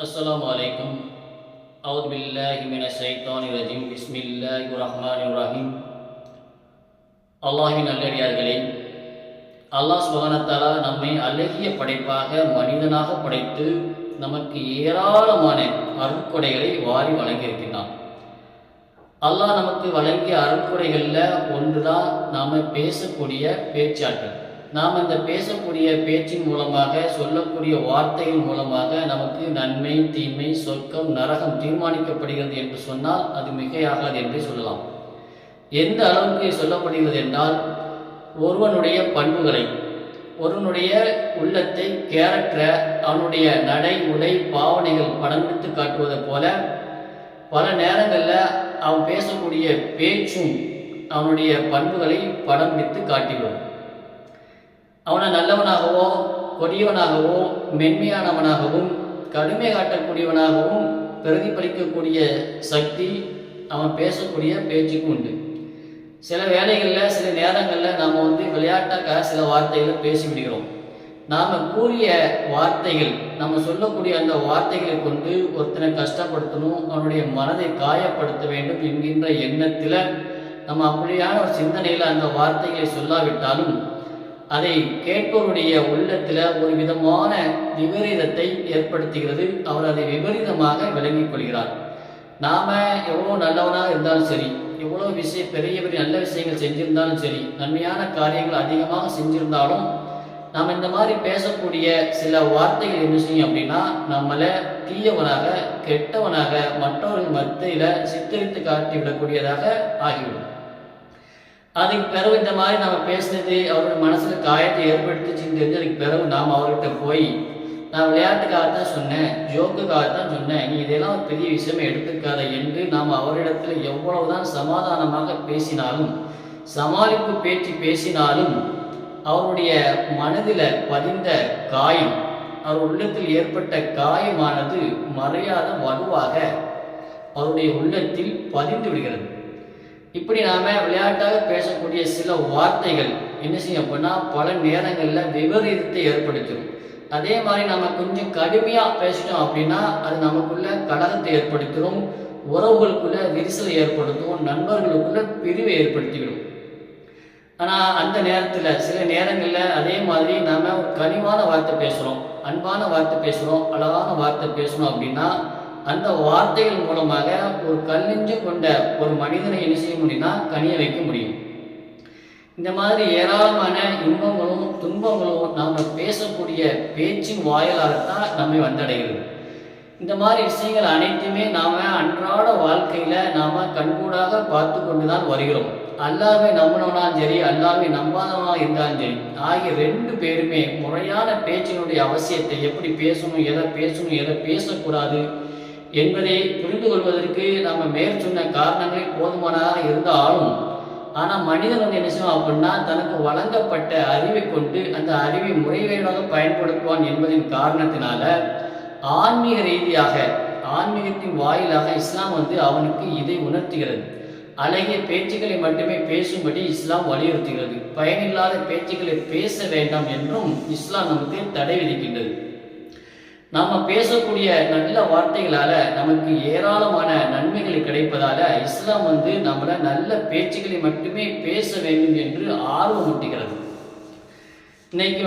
அஸ்ஸலாமு அலைக்கும். அவுது பில்லாஹி மினஷ் ஷைத்தானிர் ரஜீம். பிஸ்மில்லாஹிர் ரஹ்மானிர் ரஹீம். அல்லாஹ்வின் நல்லடியார்களே, அல்லாஹ் சுப்ஹானஹு வ தஆலா நம்மை அழகிய படைப்பாக மனிதனாக படைத்து நமக்கு ஏராளமான அருட்கொடைகளை வாரி வழங்கியிருக்கிறான். அல்லாஹ் நமக்கு வழங்கிய அருட்கொடைகளில் ஒன்றுதான் நாம் பேசக்கூடிய பேச்சாற்றல். நாம் அந்த பேசக்கூடிய பேச்சின் மூலமாக, சொல்லக்கூடிய வார்த்தையின் மூலமாக நமக்கு நன்மை, தீமை, சொர்க்கம், நரகம் தீர்மானிக்கப்படுகிறது என்று சொன்னால் அது மிகையாகாது என்றே சொல்லலாம். எந்த அளவுக்கு சொல்லப்படுகிறது என்றால், ஒருவனுடைய பண்புகளை, ஒருவனுடைய உள்ளத்தை, கேரக்டரை, அவனுடைய நடை, உடை, பாவனைகள் படம் பிடித்து காட்டுவதை போல பல நேரங்களில் அவன் பேசக்கூடிய பேச்சும் அவனுடைய பண்புகளை படம் பிடித்து காட்டிவிடும். அவனை நல்லவனாகவோ, கொடியவனாகவோ, மென்மையானவனாகவும், கடுமை காட்டக்கூடியவனாகவும் பிரதிபலிக்கக்கூடிய சக்தி அவன் பேசக்கூடிய பேச்சுக்கு உண்டு. சில வேளைகளில், சில நேரங்களில் நாம் விளையாட்டாக சில வார்த்தைகளை பேசிவிடுகிறோம். நாம் கூறிய வார்த்தைகள், நம்ம சொல்லக்கூடிய அந்த வார்த்தைகளை கொண்டு ஒருத்தனை கஷ்டப்படுத்தணும், அவனுடைய மனதை காயப்படுத்த வேண்டும் என்கின்ற எண்ணத்தில் நம்ம அப்படியான ஒரு சிந்தனையில் அந்த வார்த்தைகளை சொல்லாவிட்டாலும் அதை கேட்பவருடைய உள்ளத்தில் ஒரு விதமான விபரீதத்தை ஏற்படுத்துகிறது. அவர் அதை விபரீதமாக விளங்கிக் கொள்கிறார். நாம் எவ்வளோ நல்லவனாக இருந்தாலும் சரி, எவ்வளோ பெரிய பெரிய நல்ல விஷயங்கள் செஞ்சிருந்தாலும் சரி, நன்மையான காரியங்கள் அதிகமாக செஞ்சிருந்தாலும் நாம் இந்த மாதிரி பேசக்கூடிய சில வார்த்தைகள் என்ன செய்யும் அப்படின்னா, நம்மளை தீயவனாக, கெட்டவனாக மற்றவர்கள் மத்தியில் சித்தரித்து காட்டிவிடக்கூடியதாக ஆகிவிடும். அதுக்கு பிறகு இந்த மாதிரி நம்ம பேசுனது அவரோட மனசில் காயத்தை ஏற்படுத்திச்சுன்னு தெரிஞ்சு அதுக்கு பிறகு நாம் அவர்கிட்ட போய், நான் விளையாட்டுக்காகத்தான் சொன்னேன், ஜோக்குக்காகத்தான் சொன்னேன், நீ இதெல்லாம் ஒரு பெரிய விஷயமே எடுத்துக்காத என்று நாம் அவரிடத்தில் எவ்வளவுதான் சமாதானமாக பேசினாலும், சமாளிப்பு பேச்சு பேசினாலும், அவருடைய மனதில் பதிந்த காயம், அவர் உள்ளத்தில் ஏற்பட்ட காயமானது மறையாத வலுவாக அவருடைய உள்ளத்தில் பதிந்து விடுகிறது. இப்படி நாம் விளையாட்டாக பேசக்கூடிய சில வார்த்தைகள் என்ன செய்யும் அப்படின்னா, பல நேரங்களில் விபரீதத்தை ஏற்படுத்திடும். அதே மாதிரி நம்ம கொஞ்சம் கடுமையாக பேசிட்டோம் அப்படின்னா அது நமக்குள்ள கலகத்தை ஏற்படுத்திடும், உறவுகளுக்குள்ள விரிசலை ஏற்படுத்தும், நண்பர்களுக்குள்ள பிரிவை ஏற்படுத்திவிடும். ஆனால் அந்த நேரத்தில், சில நேரங்களில் அதே மாதிரி நாம் ஒரு கனிவான வார்த்தை பேசுகிறோம், அன்பான வார்த்தை பேசுகிறோம், அழகான வார்த்தை பேசுகிறோம் அப்படின்னா அந்த வார்த்தைகள் மூலமாக ஒரு கல்நெஞ்சு கொண்ட ஒரு மனிதனை என்ன செய்ய முடியும்னா கனிய வைக்க முடியும். இந்த மாதிரி ஏராளமான இன்பங்களும் துன்பங்களும் நாம் பேசக்கூடிய பேச்சின் வாயிலாகத்தான் நம்மை வந்தடைகிறது. இந்த மாதிரி விஷயங்கள் அனைத்துமே நாம் அன்றாட வாழ்க்கையில் நாம் கண்கூடாக பார்த்து கொண்டு தான் வருகிறோம். அல்லாஹ்வை நம்பினவனாலும் சரி, அல்லாஹ்வை நம்பாதவனாக இருந்தாலும் சரி, ஆகிய ரெண்டு பேருமே முறையான பேச்சினுடைய அவசியத்தை, எப்படி பேசணும், எதை பேசக்கூடாது என்பதை புரிந்து கொள்வதற்கு நம்ம மேற்சொன்ன காரணங்களே போதுமானதாக இருந்தாலும், ஆனால் மனிதன் என்ன செய்வான் அப்படின்னா, தனக்கு வழங்கப்பட்ட அறிவை கொண்டு அந்த அறிவை முறைகேடாக பயன்படுத்துவான் என்பதின் காரணத்தினால ஆன்மீக ரீதியாக, ஆன்மீகத்தின் வாயிலாக இஸ்லாம் அவனுக்கு இதை உணர்த்துகிறது. அழகிய பேச்சுக்களை மட்டுமே பேசும்படி இஸ்லாம் வலியுறுத்துகிறது. பயனில்லாத பேச்சுக்களை பேச வேண்டாம் என்றும் இஸ்லாம் நமக்கு தடை விதிக்கின்றது. நாம் பேசக்கூடிய நல்ல வார்த்தைகளால் நமக்கு ஏராளமான நன்மைகள் கிடைப்பதால இஸ்லாம் நம்மளை நல்ல பேச்சுக்களை மட்டுமே பேச வேண்டும் என்று ஆர்வமூட்டுகிறது. இன்னைக்கு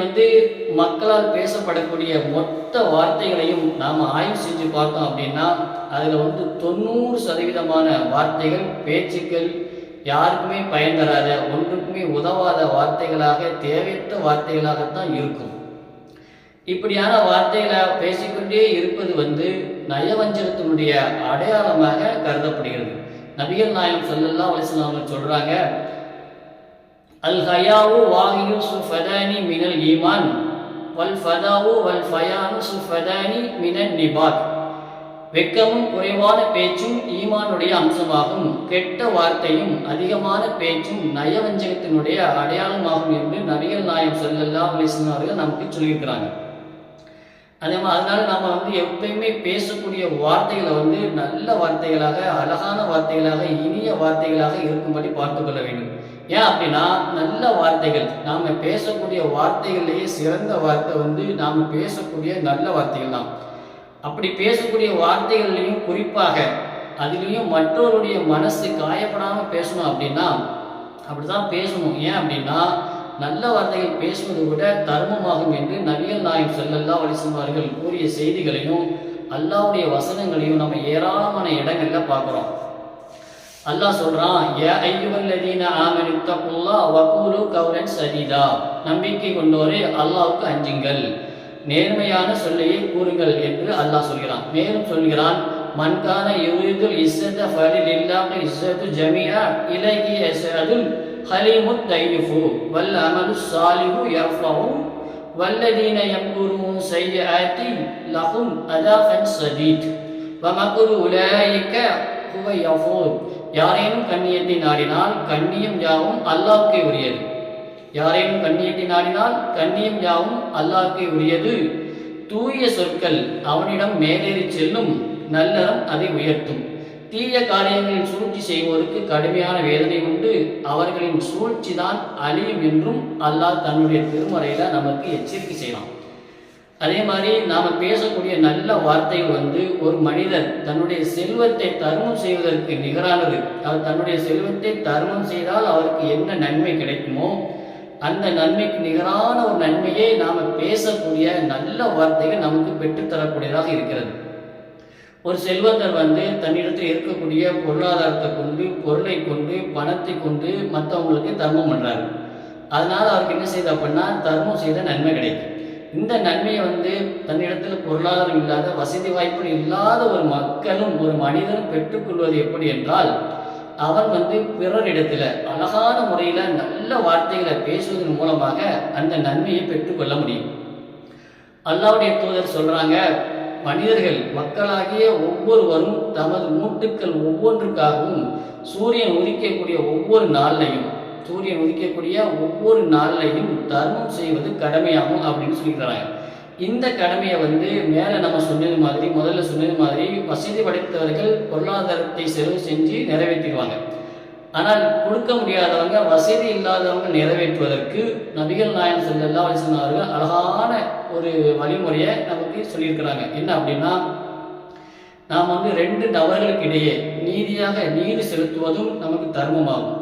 மக்களால் பேசப்படக்கூடிய மொத்த வார்த்தைகளையும் நாம் ஆய்வு செஞ்சு பார்த்தோம் அப்படின்னா அதில் 90% வார்த்தைகள், பேச்சுக்கள் யாருக்குமே பயன் தராத, ஒன்றுக்குமே உதவாத வார்த்தைகளாக, தேவையற்ற வார்த்தைகளாகத்தான் இருக்கும். இப்படியான வார்த்தைகளை பேசிக்கொண்டே இருப்பது நயவஞ்சகத்தினுடைய அடையாளமாக கருதப்படுகிறது. நபிகள் நாயகம் ஸல்லல்லாஹு அலைஹி வஸல்லம் அவங்க சொல்றாங்க, அல் ஹயாவு வாஹியு சுஃபதானி மினல் ஈமான் வல் ஃபதாவு வல் ஃபயானு சுஃபதானி மினன் நிபாத். வெக்கமும் குறைவான பேச்சும் ஈமானுடைய அம்சமாகும், கெட்ட வார்த்தையும் அதிகமான பேச்சும் நயவஞ்சகத்தினுடைய அடையாளமாகும் என்று நபிகள் நாயகம் ஸல்லல்லாஹு அலைஹி வஸல்லம் அவர்கள் நமக்கு சொல்லியிருக்கிறாங்க. அதனால நம்ம எப்பயுமே பேசக்கூடிய வார்த்தைகளை நல்ல வார்த்தைகளாக, அழகான வார்த்தைகளாக, இனிய வார்த்தைகளாக இருக்கும்படி பார்த்து கொள்ள வேண்டும். ஏன் அப்படின்னா, நல்ல வார்த்தைகள், நாம் பேசக்கூடிய வார்த்தைகளிலேயே சிறந்த வார்த்தை நாம் பேசக்கூடிய நல்ல வார்த்தைகள் தான். அப்படி பேசக்கூடிய வார்த்தைகள்லையும் குறிப்பாக அதுலேயும் மற்றவருடைய மனசு காயப்படாமல் பேசணும் அப்படின்னா அப்படிதான் பேசணும். ஏன் அப்படின்னா நல்ல வார்த்தைகள் பேசுவது கூட தர்மமாகும் என்று நபிகள் நாயகம் ஸல்லல்லாஹு அலைஹி வஸல்லம் அவர்கள் கூறிய செய்திகளையும் அல்லாஹ்வுடைய வசனங்களையும் நம்ம ஏராளமான இடங்கள்ல பார்க்குறோம். அல்லாஹ் சொல்றான், யா அய்யுஹல்லதீன ஆமனு தக்குல்லாஹ் வகூலு கௌலன் சதீதா, நம்பிக்கை கொண்டோரே அல்லாஹ்வுக்கு அஞ்சுங்கள், நேர்மையான சொல்லையே கூறுங்கள் என்று அல்லாஹ் சொல்கிறான். மேலும் சொல்கிறான், மன்கான யுரிதுல் இஸ்ஸத ஃபலில்லாஹி இஸ்ஸத்து ஜமீஆ இலைஹி யஸ்அதுல் ஹலீமுத் தைஃபு வல் அமலு ஸாலிஹு யர்ஃபஉ வல்லதீன யம்குரூன ஸய்யிஆத்தி லஹும் அதாஃபன் ஸதீத் வமக்ரு உலைக ஹுவ யஃபூர். யாரேனும் கண்ணியத்தை நாடினால் கண்ணியம் யாவும் அல்லாஹ்வுக்கே உரியது. யாரேனும் கண்ணியத்தை நாடினால் கண்ணியம் யாவும் அல்லாஹ்வுக்கே உரியது. தூய சொற்கள் அவனிடம் மேலேறி செல்லும், நல்லறம் அதை உயர்த்தும். தீய காரியங்களில் சூழ்ச்சி செய்வோருக்கு கடுமையான வேதனை உண்டு, அவர்களின் சூழ்ச்சி தான் அழியும் என்றும் அல்லாஹ் தன்னுடைய திருமறையில நமக்கு எச்சரிக்கை செய்யலாம். அதே மாதிரி நாம் பேசக்கூடிய நல்ல வார்த்தைகள் ஒரு மனிதர் தன்னுடைய செல்வத்தை தர்மம் செய்வதற்கு நிகரானது. அவர் தன்னுடைய செல்வத்தை தர்மம் செய்தால் அவருக்கு என்ன நன்மை கிடைக்குமோ அந்த நன்மைக்கு நிகரான ஒரு நன்மையை நாம் பேசக்கூடிய நல்ல வார்த்தைகள் நமக்கு பெற்றுத்தரக்கூடியதாக இருக்கிறது. ஒரு செல்வந்தர் தன்னிடத்தில் இருக்கக்கூடிய பொருளாதாரத்தை கொண்டு, பொருளை கொண்டு, பணத்தை கொண்டு மற்றவங்களுக்கு தர்மம் பண்ணுறாரு. அதனால் அவருக்கு என்ன செய்யுது அப்படின்னா தர்மம் செய்த நன்மை கிடைக்கும். இந்த நன்மையை தன்னிடத்தில் பொருளாதாரம் இல்லாத, வசதி வாய்ப்புகள் இல்லாத ஒரு மக்களும் ஒரு மனிதனும் பெற்றுக்கொள்வது எப்படி என்றால், அவன் பிறரிடத்தில் அழகான முறையில் நல்ல வார்த்தைகளை பேசுவதன் மூலமாக அந்த நன்மையை பெற்றுக்கொள்ள முடியும். அல்லாஹ்வுடைய தூதர் சொல்றாங்க, மனிதர்கள் மக்களாகிய ஒவ்வொருவரும் தமது மூட்டுக்கள் ஒவ்வொன்றுக்காகவும் சூரியன் உதிக்கக்கூடிய ஒவ்வொரு நாளிலையும் தர்மம் செய்வது கடமையாகும் அப்படின்னு சொல்லிக்கிறாங்க. இந்த கடமையை மேலே நம்ம முதல்ல சொன்னது மாதிரி வசதி படைத்தவர்கள் பொருளாதாரத்தை செலவு செஞ்சு நிறைவேற்றிடுவாங்க. ஆனால் கொடுக்க முடியாதவங்க, வசதி இல்லாதவங்க நிறைவேற்றுவதற்கு நபிகள் நாயகம் ஸல்லல்லாஹு அலைஹி வஸல்லம் அவர்கள் அழகான ஒரு வழிமுறையை நமக்கு சொல்லியிருக்கிறாங்க. என்ன அப்படின்னா, நாம் 2 நபர்களுக்கு இடையே நீதி செலுத்துவதும் நமக்கு தர்மமாகும்.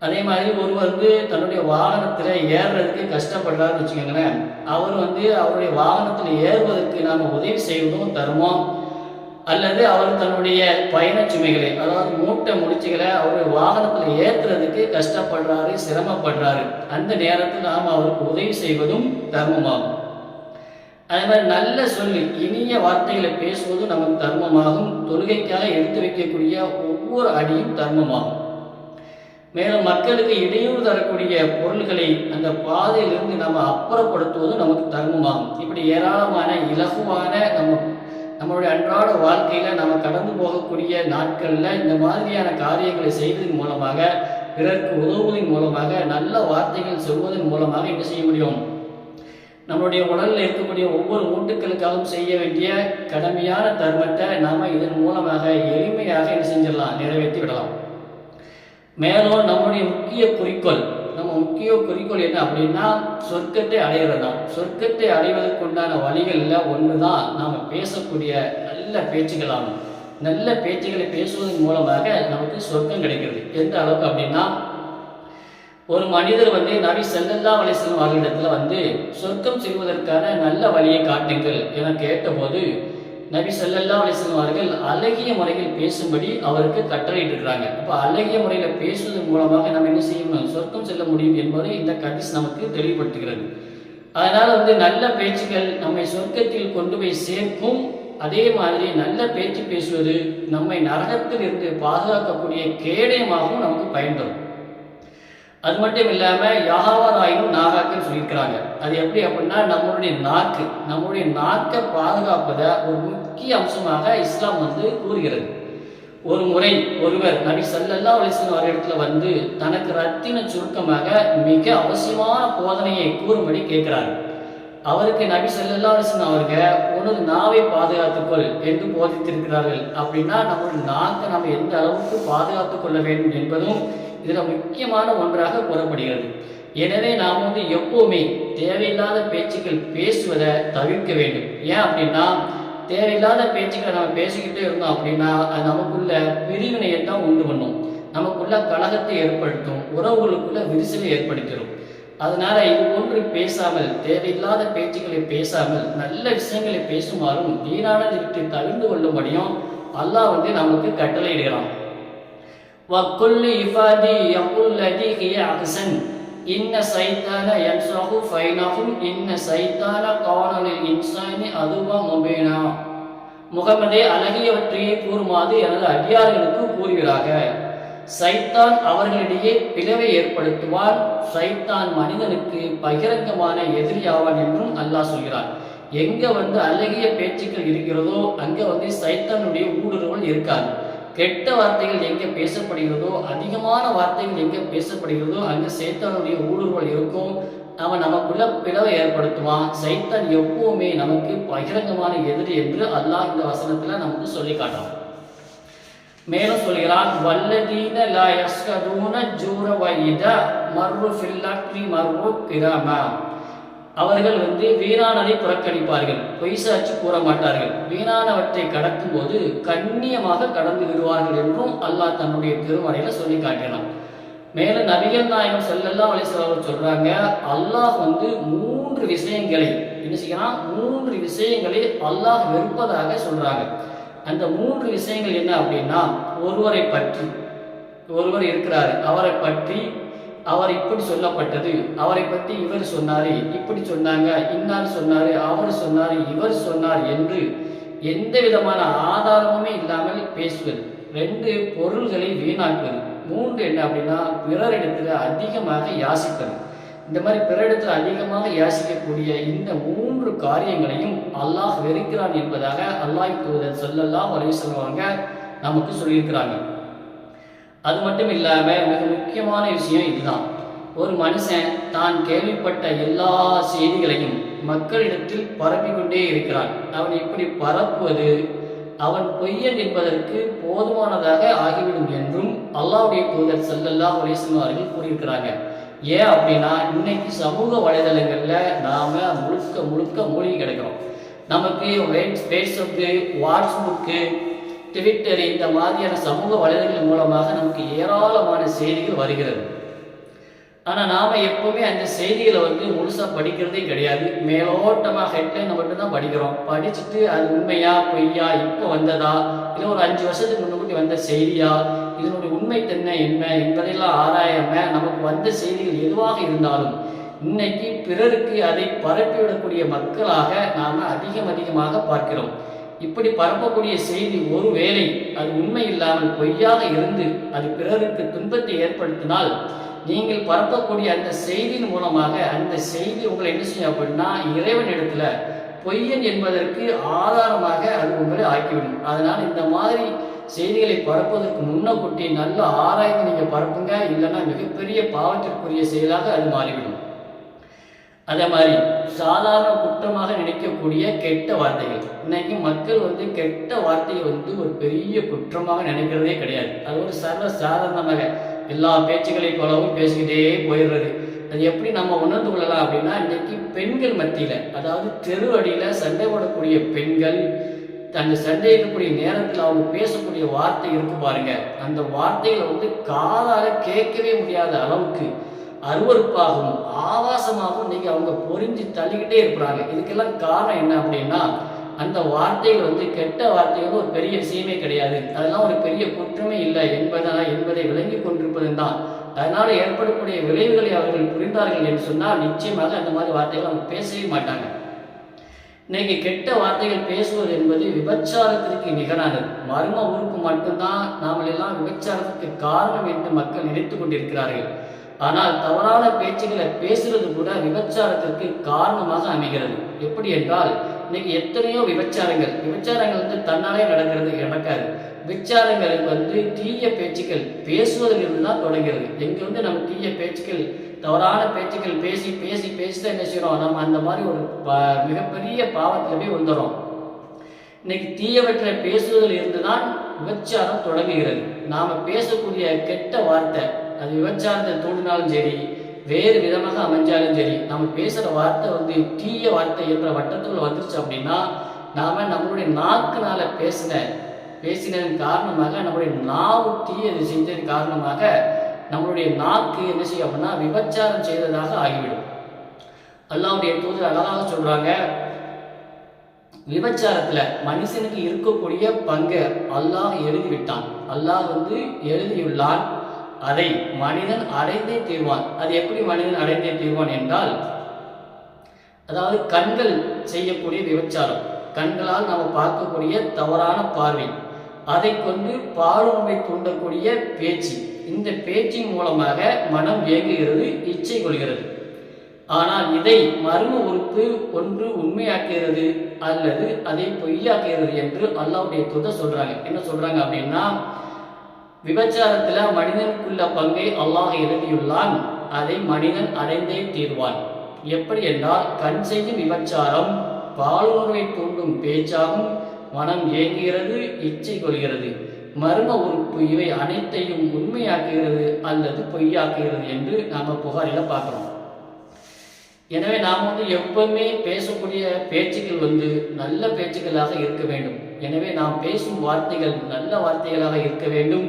அதே மாதிரி ஒருவர் தன்னுடைய வாகனத்தில் ஏறுறதுக்கு கஷ்டப்படுறாருன்னு வச்சுக்கோங்களேன், அவர் அவருடைய வாகனத்தில் ஏறுவதற்கு நாம் உதவி செய்வதும் தர்மம். அல்லது அவர் தன்னுடைய பயண சுமைகளை, அதாவது மூட்டை முடிச்சுகளை அவர் வாகனத்தில் ஏற்றுறதுக்கு கஷ்டப்படுறாரு, சிரமப்படுறாரு, அந்த நேரத்தில் நாம் அவருக்கு உதவி செய்வதும் தர்மமாகும். அதே மாதிரி நல்ல சொல்லி இனிய வார்த்தைகளை பேசுவதும் நமக்கு தர்மமாகும். தொழுகைக்காக எடுத்து வைக்கக்கூடிய ஒவ்வொரு அடியும் தர்மமாகும். மேலும் மக்களுக்கு இடையூறு தரக்கூடிய பொருள்களை அந்த பாதையிலிருந்து நம்ம அப்புறப்படுத்துவதும் நமக்கு தர்மமாகும். இப்படி ஏராளமான இலகுவான நம்மளுடைய அன்றாட வாழ்க்கையில் நம்ம கடந்து போகக்கூடிய நாட்களில் இந்த மாதிரியான காரியங்களை செய்வதன் மூலமாக, பிறருக்கு உதவுவதன் மூலமாக, நல்ல வார்த்தைகள் சொல்வதன் மூலமாக என்ன செய்ய முடியும்? நம்மளுடைய உடலில் இருக்கக்கூடிய ஒவ்வொரு மூட்டுக்களுக்காகவும் செய்ய வேண்டிய கடமையான தர்மத்தை நாம் இதன் மூலமாக எளிமையாக என்ன செஞ்சிடலாம், நிறைவேற்றி விடலாம். மேலும் நம்முடைய முக்கிய குறிக்கோள் என்ன அப்படின்னா, சொர்க்கத்தை அடைகிறது தான். சொர்க்கத்தை அடைவதற்குண்டான வழிகளில் ஒன்று தான் நாம் பேசக்கூடிய நல்ல பேச்சுகளாகும். நல்ல பேச்சுகளை பேசுவதன் மூலமாக நமக்கு சொர்க்கம் கிடைக்கிறது. எந்த அளவுக்கு அப்படின்னா, ஒரு மனிதர் நபி ஸல்லல்லாஹு அலைஹி வஸல்லம் அவர்களிடத்தில் சொர்க்கம் செல்வதற்கான நல்ல வழியை காட்டுங்கள் என கேட்டபோது நபி ஸல்லல்லாஹு அலைஹி வஸல்லம் அவர்கள் அழகிய முறையில் பேசும்படி அவருக்கு கட்டளையிட்டு இருக்கிறாங்க. அப்போ அழகிய முறையில் பேசுவதன் மூலமாக நம்ம என்ன செய்யணும், சொர்க்கம் செல்ல முடியும் என்பதை இந்த ஹதீஸ் நமக்கு தெளிவுபடுத்துகிறது. அதனால் நல்ல பேச்சுகள் நம்மை சொர்க்கத்தில் கொண்டு போய் சேர்க்கும். அதே மாதிரி நல்ல பேச்சு பேசுவது நம்மை நரகத்தில் இருந்து பாதுகாக்கக்கூடிய கேடயமாகவும் நமக்கு பயன்படும். அது மட்டும் இல்லாமல் யாவாராயினும் நாகாக்குன்னு சொல்லியிருக்கிறாங்க. அது எப்படி அப்படின்னா, நம்முடைய நாக்கை பாதுகாப்பதை ஒரு முக்கிய அம்சமாக இஸ்லாம் கூறுகிறது. ஒரு முறை ஒருவர் நபி ஸல்லல்லாஹு அலைஹி வஸல்லம் அவர்களிடத்தில் தனக்கு ரத்தின சுருக்கமாக மிக அவசியமான போதனையை கூறும்படி கேட்கிறார். அவருக்கு நபி ஸல்லல்லாஹு அலைஹி வஸல்லம் அவர்கள் உனது நாவை பாதுகாத்துக்கொள் என்று போதித்திருக்கிறார்கள். அப்படின்னா நம்முடைய நாக்கை நம்ம எந்த அளவுக்கு பாதுகாத்து கொள்ள வேண்டும் என்பதும் இதில் முக்கியமான ஒன்றாக கூறப்படுகிறது. எனவே நாம் எப்போவுமே தேவையில்லாத பேச்சுக்கள் பேசுவதை தவிர்க்க வேண்டும். ஏன் அப்படின்னா, தேவையில்லாத பேச்சுக்களை நம்ம பேசிக்கிட்டே இருந்தோம் அப்படின்னா அது நமக்குள்ள பிரிவினையை தான் உண்டு பண்ணும், நமக்குள்ள கலகத்தை ஏற்படுத்தும், உறவுகளுக்குள்ள விரிசலை ஏற்படுத்திடும். அதனால இது போன்று பேசாமல், தேவையில்லாத பேச்சுக்களை பேசாமல் நல்ல விஷயங்களை பேசுமாறும் வீணானதை விட்டு தவிர்ந்து கொள்ளும்படியும் அல்லாஹ் நமக்கு கட்டளையிடுகிறான். வக்குல்லி இஃபாதி யகுல் லதி ஹிய அஹ்சன் இன்ன சைத்தான யன்ஸஹு ஃபைனஹும் இன்ன சைத்தான கான லில் இன்சானி அதுவா முபீனா. முகமதே, அழகியவற்றையே கூறுமாறு எனது அடியார்களுக்கு கூறுகிறாக. சைத்தான் அவர்களிடையே பிளவை ஏற்படுத்துவான், சைத்தான் மனிதனுக்கு பகிரங்கமான எதிரியாவான் என்றும் அல்லாஹ் சொல்கிறான். எங்க அழகிய பேச்சுக்கள் இருக்கிறதோ அங்க சைத்தானுடைய ஊடுருவல் இருக்காது. கெட்ட வார்த்தைகள் எங்க பேசப்படுகிறதோ, அதிகமான வார்த்தைகள் எங்க பேசப்படுகிறதோ அங்க சைத்தானுடைய ஊடுருவல் இருக்கும். அவன் நமக்குள்ள பிளவை ஏற்படுத்துவான். சைத்தான் எப்பவுமே நமக்கு பகிரங்கமான எதிரி என்று அல்லாஹ் இந்த வசனத்துல நமக்கு சொல்லி காட்டான். மேலும் சொல்கிறான், வல்லதீன லா யஸ்கதூன ஜூர வைத மர்ரு ஃபில்லக்ரி மர்ரு கிராமா. அவர்கள் வீணானதை புறக்கணிப்பார்கள், பொய்சாட்சி கூற மாட்டார்கள், வீணானவற்றை கடக்கும் போது கண்ணியமாக கடந்து விடுவார்கள் என்றும் அல்லாஹ் தன்னுடைய திருமறையில சொல்லி காட்டினான். மேலும் நபிகள் நாயகம் ஸல்லல்லாஹு அலைஹி வஸல்லம் சொல்றாங்க, அல்லாஹ் 3 விஷயங்களை என்ன செய்யறான், 3 விஷயங்களை அல்லாஹ் வெறுப்பதாக சொல்றாங்க. அந்த 3 விஷயங்கள் என்ன அப்படின்னா, ஒருவரை பற்றி, ஒருவர் இருக்கிறார், அவரை பற்றி அவர் இப்படி சொல்லப்பட்டது, அவரை பற்றி இவர் சொன்னாரு, இப்படி சொன்னாங்க, இன்னார் சொன்னாரு, அவர் சொன்னாரு, இவர் சொன்னார் என்று எந்த விதமான ஆதாரமுமே இல்லாமல் பேசுவது. 2 பொருள்களை வீணாக்குவது. 3 என்ன அப்படின்னா, பிறரிடத்துல அதிகமாக யாசிப்பது. இந்த மாதிரி பிறரிடத்தில் அதிகமாக யாசிக்கக்கூடிய இந்த 3 காரியங்களையும் அல்லாஹ் வெறுக்கிறான் என்பதாக அல்லாஹ் தூதர் ஸல்லல்லாஹு அலைஹி வஸல்லம் நமக்கு சொல்லியிருக்கிறாங்க. அது மட்டும் இல்லாம மிக முக்கியமான விஷயம் இதுதான். ஒரு மனுஷன் தான் கேள்விப்பட்ட எல்லா செய்திகளையும் மக்களிடத்தில் பரப்பிக்கொண்டே இருக்கிறான். அவன் இப்படி பரப்புவது அவன் பொய்யன் என்பதற்கு போதுமானதாக ஆகிவிடும் என்றும் அல்லாஹ்வுடைய தூதர் ஸல்லல்லாஹு அலைஹி வஸல்லம் அவர்கள் கூறியிருக்கிறாங்க. ஏன் அப்படின்னா, இன்னைக்கு சமூக வலைதளங்கள்ல நாம முழுக்க மூழ்கி கிடக்கிறோம். நமக்கு ஃபேஸ்புக்கு, வாட்ஸ்அப்புக்கு, ட்விட்டர் இந்த மாதிரியான சமூக வலைதளங்கள் மூலமாக நமக்கு ஏராளமான செய்திகள் வருகிறது. ஆனால் நாம் எப்போவுமே அந்த செய்திகளை முழுசாக படிக்கிறதே கிடையாது. மேலோட்டமாக ஹெட்லைனை மட்டும்தான் படிக்கிறோம். படிச்சுட்டு அது உண்மையா பொய்யா, இப்போ வந்ததா, இல்லை ஒரு 5 வருஷத்துக்கு முன்னாடி வந்த செய்தியா, இதனுடைய உண்மைத்தன்மை என்ன என்பதையெல்லாம் ஆராயாம நமக்கு வந்த செய்திகள் எதுவாக இருந்தாலும் இன்னைக்கு பிறருக்கு அதை பரப்பிவிடக்கூடிய மக்களாக நாம் அதிகமாக பார்க்கிறோம். இப்படி பரப்பக்கூடிய செய்தி ஒருவேளை அது உண்மை இல்லாமல் பொய்யாக இருந்து அது பிறருக்கு துன்பத்தை ஏற்படுத்தினால், நீங்கள் பரப்பக்கூடிய அந்த செய்தியின் மூலமாக அந்த செய்தி உங்களை என்ன செய்யும் அப்படின்னா, இறைவன் இடத்துல பொய்யன் என்பதற்கு ஆதாரமாக அது உங்களை ஆக்கிவிடும். அதனால் இந்த மாதிரி செய்திகளை பரப்புவதற்கு முன்னக்கூட்டி நல்ல ஆராய்ந்து நீங்கள் பரப்புங்க, இல்லைன்னா மிகப்பெரிய பாவத்திற்குரிய செயலாக அது மாறிவிடும். அதே மாதிரி சாதாரண குற்றமாக நினைக்கக்கூடிய கெட்ட வார்த்தைகள், இன்னைக்கு மக்கள் கெட்ட வார்த்தையை ஒரு பெரிய குற்றமாக நினைக்கிறதே கிடையாது. அது ஒரு சாதாரணமாக எல்லா பேச்சுக்களைப் போலவும் பேசிக்கிட்டே போயிடுறது. அது எப்படி நம்ம உணர்ந்து கொள்ளலாம் அப்படின்னா, இன்னைக்கு பெண்கள் மத்தியில், அதாவது தெரு அடியில் சண்டை போடக்கூடிய பெண்கள், அந்த சண்டை இருக்கக்கூடிய நேரத்தில் அவங்க பேசக்கூடிய வார்த்தை இருக்கு பாருங்க, அந்த வார்த்தைகளை காதால கேட்கவே முடியாத அளவுக்கு அருவருப்பாகவும் ஆபாசமாகவும் இன்னைக்கு அவங்க பொறிஞ்சு தள்ளிக்கிட்டே இருக்கிறாங்க. இதுக்கெல்லாம் காரணம் என்ன அப்படின்னா, அந்த வார்த்தைகள் கெட்ட வார்த்தைகள் ஒரு பெரிய விஷயமே கிடையாது, அதெல்லாம் ஒரு பெரிய குற்றமே இல்லை என்பதை விளங்கி கொண்டிருப்பதும் தான். அதனால ஏற்படக்கூடிய விளைவுகளை அவர்கள் புரிந்தார்கள் என்று சொன்னால் நிச்சயமாக அந்த மாதிரி வார்த்தைகள் அவங்க பேசவே மாட்டாங்க. இன்னைக்கு கெட்ட வார்த்தைகள் பேசுவது என்பது விபச்சாரத்திற்கு நிகரானது. மர்ம உறுப்பு மட்டும்தான் நாமெல்லாம் விபச்சாரத்துக்கு காரணம் என்று மக்கள் நினைத்து கொண்டிருக்கிறார்கள். ஆனால் தவறான பேச்சுகளை பேசுறது கூட விபச்சாரத்திற்கு காரணமாக அமைகிறது. எப்படி என்றால், இன்னைக்கு எத்தனையோ விபச்சாரங்கள் தன்னாலே நடக்காது. விபச்சாரங்களுக்கு தீய பேச்சுக்கள் பேசுவதிலிருந்து தான் தொடங்கிறது. எங்க நம்ம தீய பேச்சுக்கள், தவறான பேச்சுக்கள் பேசி பேசி பேசிதான் என்ன செய்யறோம், நம்ம அந்த மாதிரி ஒரு மிகப்பெரிய பாவத்தில் போய் வந்துடும். இன்னைக்கு தீயவற்றை பேசுவதில் இருந்துதான் விபச்சாரம் தொடங்குகிறது. நாம பேசக்கூடிய கெட்ட வார்த்தை அது விபச்சாரத்தை தூண்டினாலும் சரி, வேறு விதமாக அமைஞ்சாலும் சரி, நம்ம பேசுகிற வார்த்தை தீய வார்த்தை என்ற வட்டத்துக்குள்ள வந்துருச்சு அப்படின்னா நாம் நம்மளுடைய நாக்குனால பேசினதன் காரணமாக, நம்மளுடைய நாவு தீயது செஞ்சதன் காரணமாக நம்மளுடைய நாக்கு என்ன செய்யும் அப்படின்னா விபச்சாரம் செய்ததாக ஆகிவிடும். அல்லாஹ்வுடைய தூதர் அழகாக சொல்றாங்க, விபச்சாரத்துல மனுஷனுக்கு இருக்கக்கூடிய பங்கு அல்லாஹ் எழுதிவிட்டான். அல்லாஹ் எழுதியுள்ளான். அதை மனிதன் அடைந்தே தீர்வான். அது எப்படி மனிதன் அடைந்தே தீர்வான் என்றால், அதாவது கண்கள் செய்யக்கூடிய விபச்சாரம், கண்களால் நாம் பார்க்கக்கூடிய தவறான பார்வை, அதை கொண்டு பாலுணர்வை தூண்டக்கூடிய பேச்சு, இந்த பேச்சின் மூலமாக மனம் இயங்குகிறது, இச்சை கொள்கிறது. ஆனால் இதை மர்ம உறுப்பு ஒன்று உண்மையாக்குகிறது அல்லது அதை பொய்யாக்குகிறது என்று அல்லாஹ்வுடைய தூதர் சொல்றாங்க. என்ன சொல்றாங்க அப்படின்னா, விபச்சாரத்துல மனிதனுக்குள்ள பங்கை அல்லாஹ் எழுதியுள்ளான். அதை மனிதன் அடைந்தே தீர்வான். எப்படி என்றால், கண் செய்யும் விபச்சாரம் பாலுணர்வை தூண்டும் பேச்சாகும், மனம் ஏங்குகிறது, இச்சை கொள்கிறது. மர்ம உறுப்பு இவை அனைத்தையும் உண்மையாக்குகிறது அல்லது பொய்யாக்குகிறது என்று நாம் புகாரில் பார்க்குறோம். எனவே நாம் எப்பவுமே பேசக்கூடிய பேச்சுக்கள் நல்ல பேச்சுக்களாக இருக்க வேண்டும். எனவே நாம் பேசும் வார்த்தைகள் நல்ல வார்த்தைகளாக இருக்க வேண்டும்.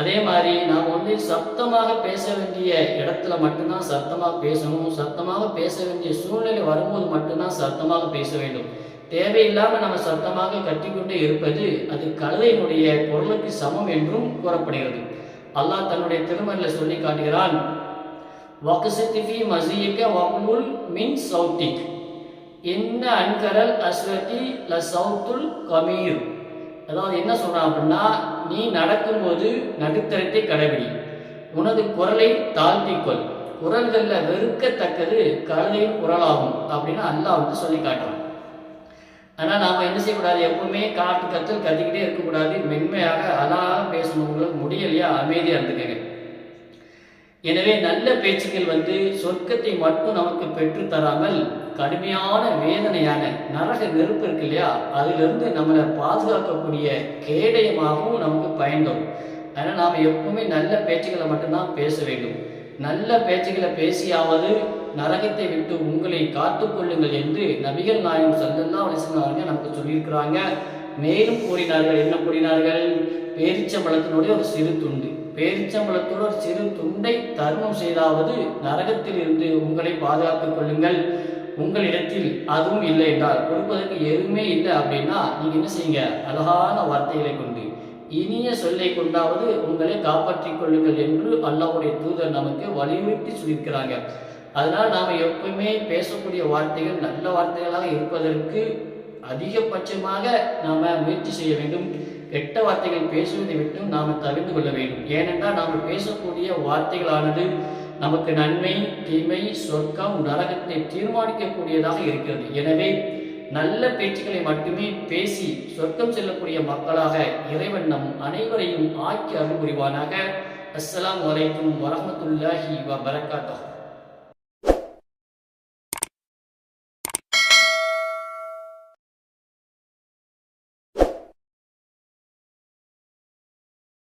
அதே மாதிரி நாம் சத்தமாக பேச வேண்டிய இடத்துல மட்டும்தான் சத்தமாக பேசணும். சத்தமாக பேச வேண்டிய சூழ்நிலை வரும்போது மட்டும்தான் சத்தமாக பேச வேண்டும். தேவையில்லாமல் நம்ம சத்தமாக கட்டிக்கொண்டே இருப்பது அது கழுதையினுடைய குரலுக்கு சமம் என்றும் கூறப்படுகிறது. அல்லாஹ் தன்னுடைய திருமறையில் சொல்லி காட்டுகிறான், வக்ஸிஃபி மஸீக வகுல் மின் சௌத்திக் இன்ன அன்கரல் அஸ்வதி ல சௌத்துல் கமீர். அதாவது என்ன சொல்றான் அப்படின்னா, நீ நடக்கும்போது நடுத்தரத்தை கடைபிடி, உனது குரலை தாழ்த்திக்கொள், குரல்களில் வெறுக்கத்தக்கது கழுதையின் குரலாகும் அப்படின்னு அல்லாஹ் சொல்லி காட்டுறான். ஆனால் நாம் என்ன செய்யக்கூடாது, எப்பவுமே காட்டு கத்தல் கத்திக்கிட்டே இருக்கக்கூடாது. மென்மையாக அழகாக பேசணும். உங்களுக்கு முடியலையா, அமைதியாக இருந்துக்கங்க. எனவே நல்ல பேச்சுக்கள் சொர்க்கத்தை மட்டும் நமக்கு பெற்று தராமல் கடுமையான வேதனையான நரக நெருப்பு இருக்கு இல்லையா, அதிலிருந்து நம்மளை பாதுகாக்கக்கூடிய கேடயமாகவும் நமக்கு பயன்படும். அதனால் நாம் எப்பவுமே நல்ல பேச்சுக்களை மட்டும்தான் பேச வேண்டும். நல்ல பேச்சுக்களை பேசியாவது நரகத்தை விட்டு உங்களை காத்துக்கொள்ளுங்கள் என்று நபிகள் நாயகம் ஸல்லல்லாஹு அலைஹி வஸல்லம் அவர்கள் நமக்கு சொல்லியிருக்கிறாங்க. மேலும் கூறினார்கள், என்ன கூறினார்கள், பேரிச்சம்பழத்தினுடைய ஒரு சிறு துண்டு, பேரிச்சம்பழத்தோடு ஒரு சிறு துண்டை தர்மம் செய்தாவது நரகத்தில் இருந்து உங்களை பாதுகாத்துக் கொள்ளுங்கள். உங்களிடத்தில் அதுவும் இல்லை என்றால், கொடுப்பதற்கு எதுவுமே இல்லை அப்படின்னா நீங்கள் என்ன செய்யுங்க, அழகான வார்த்தைகளை கொண்டு இனிய சொல்லை கொண்டாவது உங்களை காப்பாற்றிக் கொள்ளுங்கள் என்று அல்லாஹ்வுடைய தூதர் நமக்கு வலியுறுத்தி சொல்லியிருக்கிறாங்க. அதனால் நாம் எப்பவுமே பேசக்கூடிய வார்த்தைகள் நல்ல வார்த்தைகளாக இருப்பதற்கு அதிகபட்சமாக நாம் முயற்சி செய்ய வேண்டும். கெட்ட வார்த்தைகள் பேசுவதை விட்டும் நாம் தவிர்த்து கொள்ள வேண்டும். ஏனென்றால் நாம் பேசக்கூடிய வார்த்தைகளானது நமக்கு நன்மை, தீமை, சொர்க்கம், நரகத்தை தீர்மானிக்கக்கூடியதாக இருக்கிறது. எனவே நல்ல பேச்சுக்களை மட்டுமே பேசி சொர்க்கம் செல்லக்கூடிய மக்களாக இறைவன் நம் அனைவரையும் ஆக்கி அருள் புரிவானாக. அஸ்ஸலாமு அலைக்கும் வரஹ்மத்துல்லாஹி வபரகாத்துஹு.